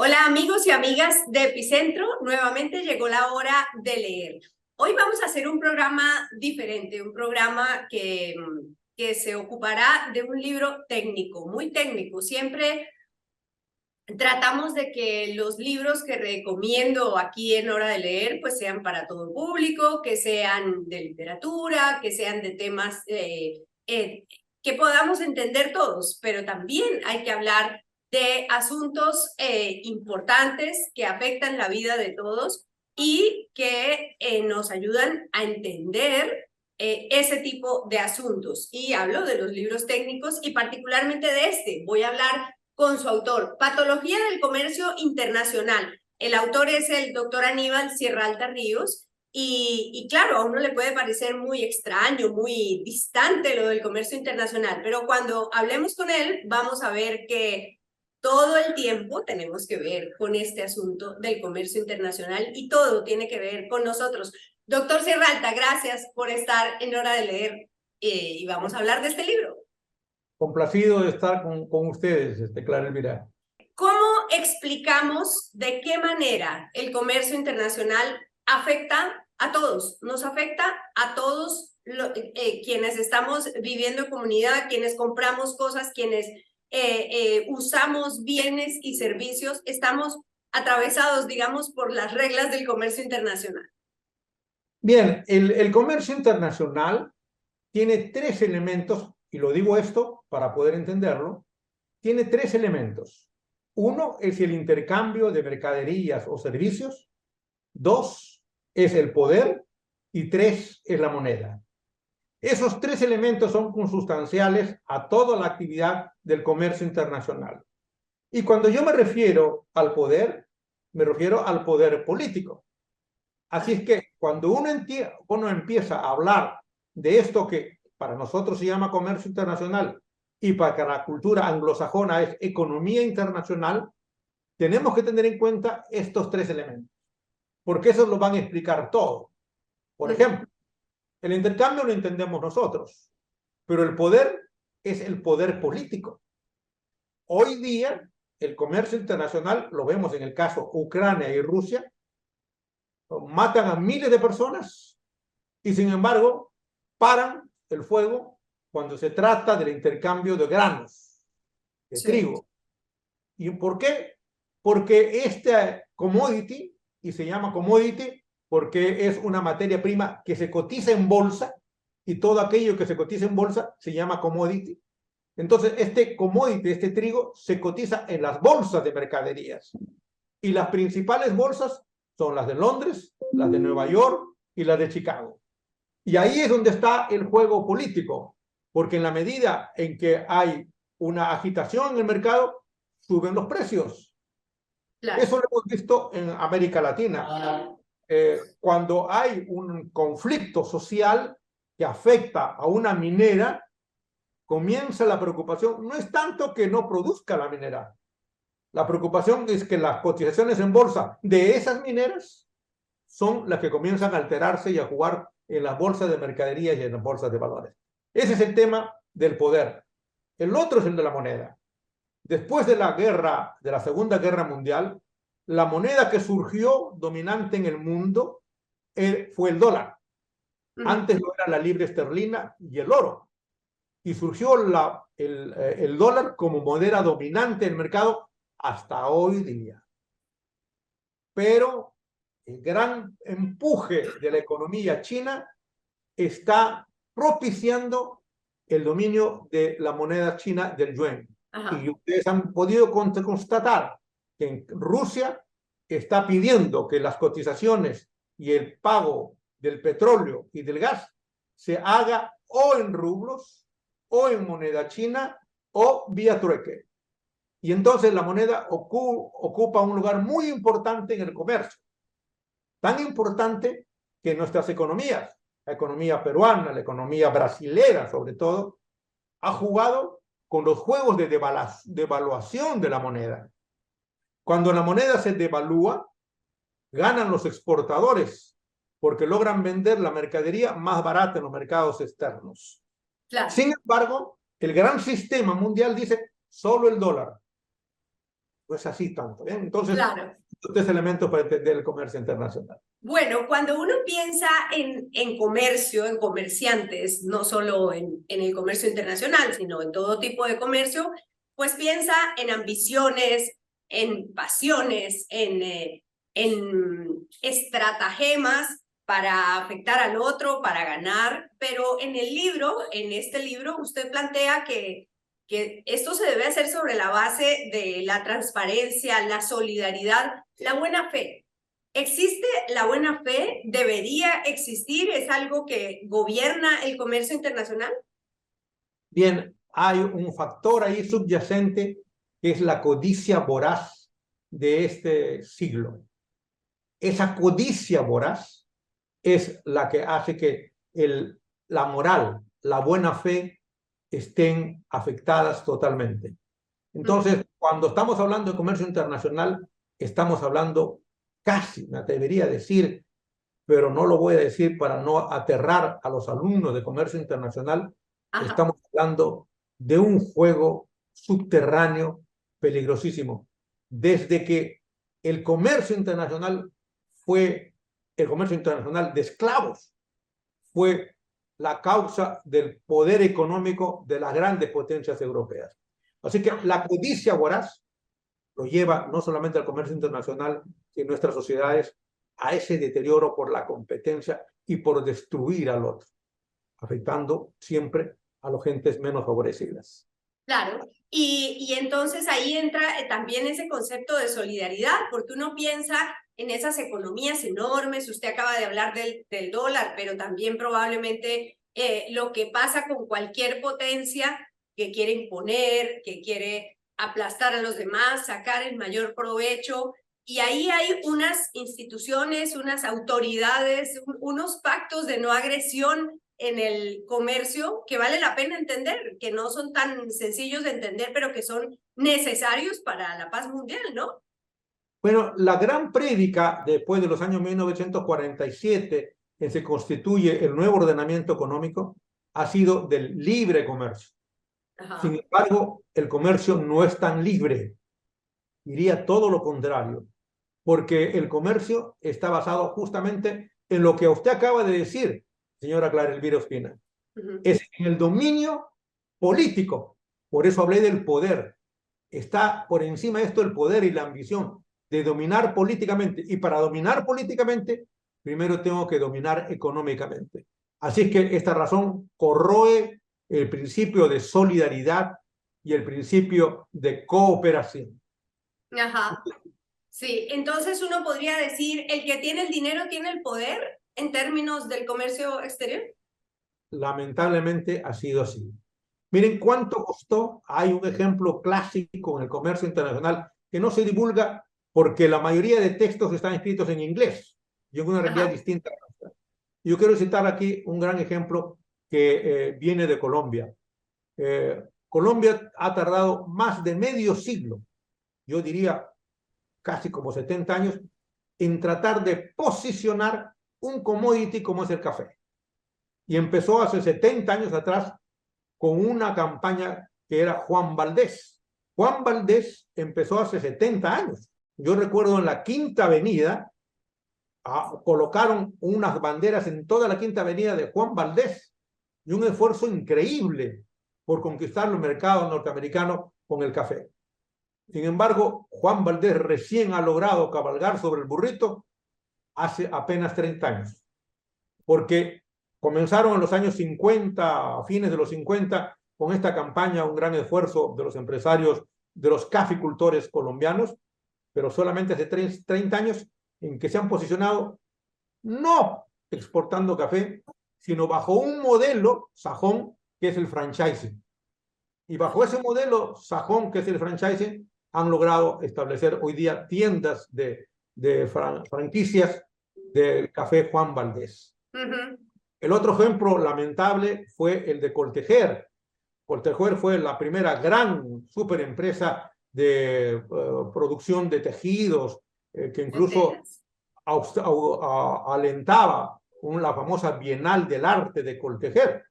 Hola amigos y amigas de Epicentro, nuevamente llegó la hora de leer. Hoy vamos a hacer un programa diferente, un programa que se ocupará de un libro técnico, muy técnico. Siempre tratamos de que los libros que recomiendo aquí en Hora de Leer pues sean para todo público, que sean de literatura, que sean de temas que podamos entender todos, pero también hay que hablar de asuntos importantes que afectan la vida de todos y que nos ayudan a entender ese tipo de asuntos. Y hablo de los libros técnicos y particularmente de este. Voy a hablar con su autor, Patología del Comercio Internacional. El autor es el doctor Aníbal Sierralta Ríos. Y claro, a uno le puede parecer muy extraño, muy distante lo del comercio internacional, pero cuando hablemos con él vamos a ver que todo el tiempo tenemos que ver con este asunto del comercio internacional y todo tiene que ver con nosotros. Doctor Sierralta, gracias por estar en Hora de Leer y vamos a hablar de este libro. Complacido de estar con ustedes, Clara Elvira. ¿Cómo explicamos de qué manera el comercio internacional afecta a todos? Nos afecta a todos quienes estamos viviendo en comunidad, quienes compramos cosas, quienes usamos bienes y servicios. Estamos atravesados, digamos, por las reglas del comercio internacional. Bien, el comercio internacional tiene tres elementos, y lo digo esto para poder entenderlo, tiene tres elementos. Uno es el intercambio de mercaderías o servicios, dos es el poder y tres es la moneda. Esos tres elementos son consustanciales a toda la actividad del comercio internacional. Y cuando yo me refiero al poder, me refiero al poder político. Así es que cuando uno empieza a hablar de esto que para nosotros se llama comercio internacional y para la cultura anglosajona es economía internacional, tenemos que tener en cuenta estos tres elementos, porque esos lo van a explicar todo. Por ejemplo, el intercambio lo entendemos nosotros, pero el poder es el poder político. Hoy día, el comercio internacional, lo vemos en el caso Ucrania y Rusia, matan a miles de personas y sin embargo paran el fuego cuando se trata del intercambio de granos, de trigo. ¿Y por qué? Porque este commodity, y se llama commodity porque es una materia prima que se cotiza en bolsa, y todo aquello que se cotiza en bolsa se llama commodity. Entonces, este commodity, este trigo, se cotiza en las bolsas de mercaderías. Y las principales bolsas son las de Londres, las de Nueva York y las de Chicago. Y ahí es donde está el juego político, porque en la medida en que hay una agitación en el mercado, suben los precios. Claro. Eso lo hemos visto en América Latina. Cuando hay un conflicto social que afecta a una minera, comienza la preocupación. No es tanto que no produzca la minera. La preocupación es que las cotizaciones en bolsa de esas mineras son las que comienzan a alterarse y a jugar en las bolsas de mercaderías y en las bolsas de valores. Ese es el tema del poder. El otro es el de la moneda. Después de la Segunda Guerra Mundial, la moneda que surgió dominante en el mundo fue el dólar. Antes lo era la libra esterlina y el oro. Y surgió el dólar como moneda dominante en el mercado hasta hoy día. Pero el gran empuje de la economía china está propiciando el dominio de la moneda china del yuan. Ajá. Y ustedes han podido constatar que en Rusia está pidiendo que las cotizaciones y el pago del petróleo y del gas se haga o en rublos, o en moneda china, o vía trueque. Y entonces la moneda ocupa un lugar muy importante en el comercio. Tan importante que nuestras economías, la economía peruana, la economía brasilera sobre todo, ha jugado con los juegos de devaluación de la moneda. Cuando la moneda se devalúa, ganan los exportadores porque logran vender la mercadería más barata en los mercados externos. Claro. Sin embargo, el gran sistema mundial dice solo el dólar. no es así tanto. ¿Bien? Entonces, Claro. tres elementos para entender el comercio internacional. Bueno, cuando uno piensa en comercio, en comerciantes, no solo en el comercio internacional, sino en todo tipo de comercio, pues piensa en ambiciones, en pasiones, en estratagemas para afectar al otro, para ganar, pero en el libro, en este libro, usted plantea que esto se debe hacer sobre la base de la transparencia, la solidaridad, la buena fe. ¿Existe la buena fe? ¿Debería existir? ¿Es algo que gobierna el comercio internacional? Bien, hay un factor ahí subyacente que es la codicia voraz de este siglo. Esa codicia voraz es la que hace que la moral, la buena fe estén afectadas totalmente. Entonces, cuando estamos hablando de comercio internacional, estamos hablando casi, me atrevería a decir, pero no lo voy a decir para no aterrar a los alumnos de comercio internacional, Ajá. estamos hablando de un juego subterráneo peligrosísimo. Desde que el comercio internacional fue, el comercio internacional de esclavos, fue la causa del poder económico de las grandes potencias europeas. Así que la codicia voraz lo lleva no solamente al comercio internacional, sino en nuestras sociedades a ese deterioro por la competencia y por destruir al otro, afectando siempre a las gentes menos favorecidas. Claro, y entonces ahí entra también ese concepto de solidaridad, porque uno piensa en esas economías enormes, usted acaba de hablar del dólar, pero también probablemente lo que pasa con cualquier potencia que quiere imponer, que quiere aplastar a los demás, sacar el mayor provecho, y ahí hay unas instituciones, unas autoridades, unos pactos de no agresión en el comercio que vale la pena entender, que no son tan sencillos de entender, pero que son necesarios para la paz mundial, ¿no? Bueno, la gran prédica después de los años 1947, en que se constituye el nuevo ordenamiento económico, ha sido del libre comercio. Ajá. Sin embargo, el comercio no es tan libre, diría todo lo contrario, porque el comercio está basado justamente en lo que usted acaba de decir, señora Clara Elvira Ospina, es en el dominio político. Por eso hablé del poder. Está por encima de esto el poder y la ambición de dominar políticamente. Y para dominar políticamente, primero tengo que dominar económicamente. Así es que esta razón corroe el principio de solidaridad y el principio de cooperación. Ajá. Sí, entonces uno podría decir, el que tiene el dinero tiene el poder en términos del comercio exterior. Lamentablemente ha sido así. Miren cuánto costó. Hay un ejemplo clásico en el comercio internacional que no se divulga porque la mayoría de textos están escritos en inglés y en una realidad distinta. Yo quiero citar aquí un gran ejemplo que viene de Colombia. Colombia ha tardado más de medio siglo, yo diría casi como 70 años, en tratar de posicionar un commodity como es el café. Y empezó hace 70 años atrás con una campaña que era Juan Valdés. Juan Valdés empezó hace 70 años. Yo recuerdo en la Quinta Avenida, colocaron unas banderas en toda la Quinta Avenida de Juan Valdés y un esfuerzo increíble por conquistar el mercado norteamericano con el café. Sin embargo, Juan Valdés recién ha logrado cabalgar sobre el burrito hace apenas 30 años, porque comenzaron en los años 50, a fines de los 50, con esta campaña, un gran esfuerzo de los empresarios, de los caficultores colombianos, pero solamente hace 30 años en que se han posicionado no exportando café, sino bajo un modelo sajón que es el franchising. Y bajo ese modelo sajón que es el franchising, han logrado establecer hoy día tiendas de franquicias del café Juan Valdés. El otro ejemplo lamentable fue el de Coltejer. Coltejer fue la primera gran superempresa de producción de tejidos, que incluso alentaba la famosa Bienal del Arte de Coltejer.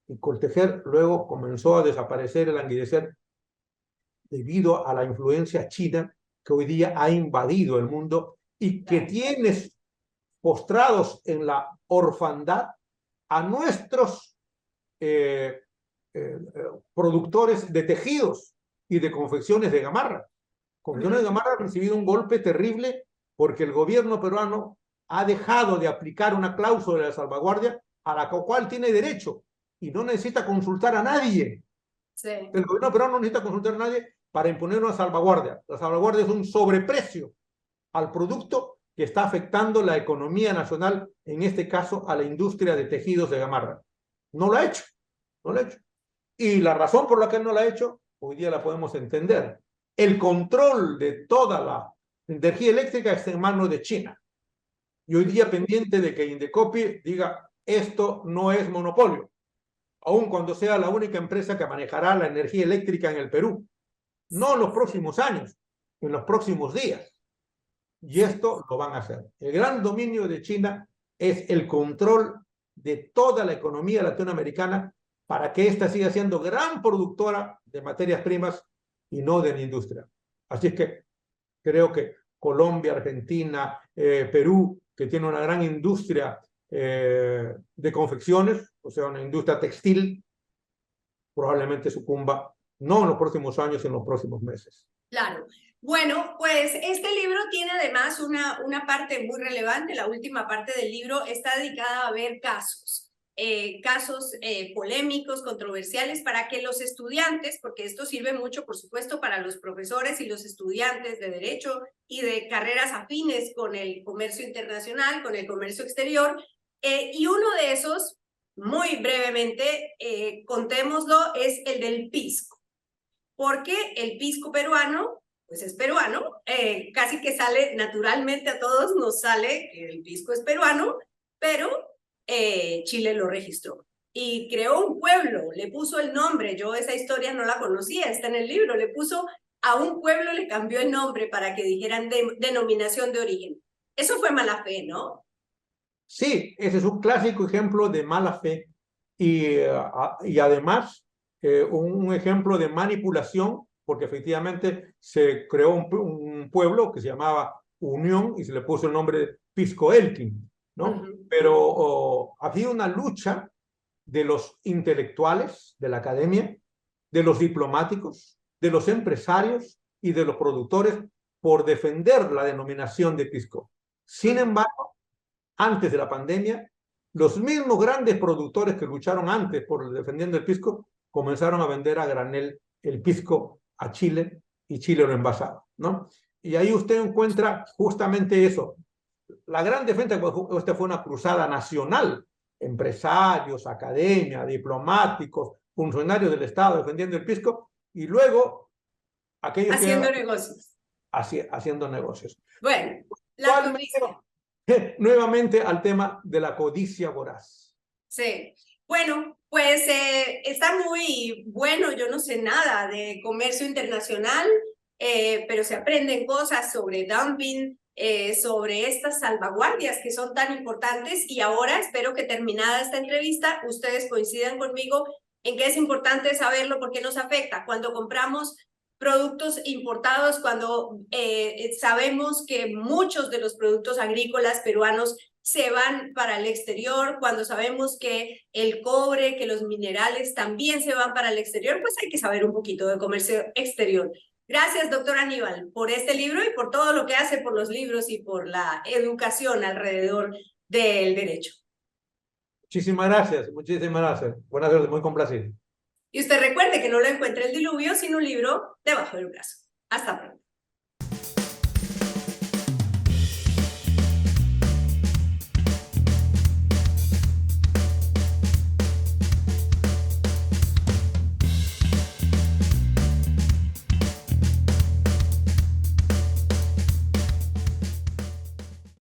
Y Coltejer luego comenzó a desaparecer, a languidecer. debido a la influencia china que hoy día ha invadido el mundo y que tiene postrados en la orfandad a nuestros productores de tejidos y de confecciones de gamarra. Confecciones de gamarra han recibido un golpe terrible porque el gobierno peruano ha dejado de aplicar una cláusula de salvaguardia a la cual tiene derecho y no necesita consultar a nadie. Sí. El gobierno peruano no necesita consultar a nadie para imponer una salvaguardia. La salvaguardia es un sobreprecio al producto que está afectando la economía nacional, en este caso a la industria de tejidos de gamarra. No lo ha hecho, no lo ha hecho. Y la razón por la que no lo ha hecho, hoy día la podemos entender. El control de toda la energía eléctrica está en manos de China. Y hoy día pendiente de que Indecopi diga, esto no es monopolio, aun cuando sea la única empresa que manejará la energía eléctrica en el Perú. No en los próximos años, en los próximos días. Y esto lo van a hacer. El gran dominio de China es el control de toda la economía latinoamericana para que ésta siga siendo gran productora de materias primas y no de la industria. Así es que creo que Colombia, Argentina, Perú, que tiene una gran industria de confecciones, o sea, una industria textil, probablemente sucumba, no en los próximos años, en los próximos meses. Claro. Bueno, pues este libro tiene además una parte muy relevante. La última parte del libro está dedicada a ver casos polémicos, controversiales, para que los estudiantes, porque esto sirve mucho, por supuesto, para los profesores y los estudiantes de Derecho y de carreras afines con el comercio internacional, con el comercio exterior, y uno de esos, muy brevemente, contémoslo, es el del pisco, porque el pisco peruano pues es peruano, casi que sale naturalmente, a todos nos sale que el pisco es peruano, pero Chile lo registró y creó un pueblo, le puso el nombre. Yo esa historia no la conocía, está en el libro. Le puso a un pueblo, le cambió el nombre para que dijeran denominación de origen. Eso fue mala fe, ¿no? Sí, ese es un clásico ejemplo de mala fe y además un ejemplo de manipulación, porque efectivamente se creó un pueblo que se llamaba Unión y se le puso el nombre de Pisco Elqui, ¿no? Pero ha habido una lucha de los intelectuales de la academia, de los diplomáticos, de los empresarios y de los productores por defender la denominación de pisco. Sin embargo, antes de la pandemia, los mismos grandes productores que lucharon antes por defendiendo el pisco comenzaron a vender a granel el pisco a Chile y Chile lo envasaba, ¿no? Y ahí usted encuentra justamente eso. La gran defensa, esta fue una cruzada nacional, empresarios, academia, diplomáticos, funcionarios del Estado defendiendo el pisco, y luego aquellos haciendo negocios. Haciendo negocios. Bueno, la codicia. Nuevamente al tema de la codicia voraz. Sí. Bueno, pues está muy bueno. Yo no sé nada de comercio internacional, pero se aprenden cosas sobre dumping, sobre estas salvaguardias que son tan importantes, y ahora espero que terminada esta entrevista ustedes coincidan conmigo en que es importante saberlo porque nos afecta cuando compramos productos importados, cuando sabemos que muchos de los productos agrícolas peruanos se van para el exterior, cuando sabemos que el cobre, que los minerales también se van para el exterior, pues hay que saber un poquito de comercio exterior. Gracias, doctor Aníbal, por este libro y por todo lo que hace por los libros y por la educación alrededor del derecho. Muchísimas gracias, muchísimas gracias. Buenas tardes, muy complacido. Y usted recuerde que no lo encuentre el diluvio sin un libro debajo del brazo. Hasta pronto.